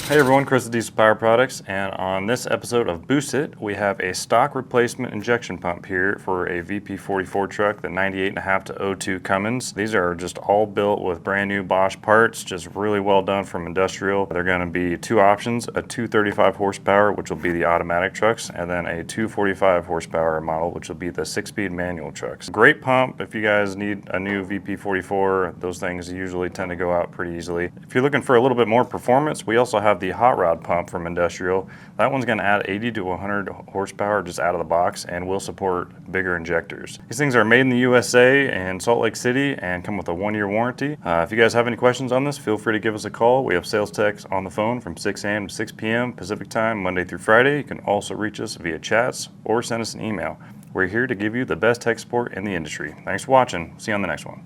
Hey everyone, Chris with Diesel Power Products, and on this episode of Boost It, we have a stock replacement injection pump here for a VP44 truck, the 98.5-02 Cummins. These are just all built with brand new Bosch parts, just really well done from industrial. They're going to be two options, a 235 horsepower, which will be the automatic trucks, and then a 245 horsepower model, which will be the 6-speed manual trucks. Great pump if you guys need a new VP44. Those things usually tend to go out pretty easily. If you're looking for a little bit more performance, we also have the hot rod pump from industrial. That one's going to add 80 to 100 horsepower just out of the box and will support bigger injectors. These things are made in the USA and Salt Lake City and come with a 1-year warranty. If you guys have any questions on this, feel free to give us a call. We have sales techs on the phone from 6 a.m. to 6 p.m. Pacific time, Monday through Friday. You can also reach us via chats or send us an email. We're here to give you the best tech support in the industry. Thanks for watching. See you on the next one.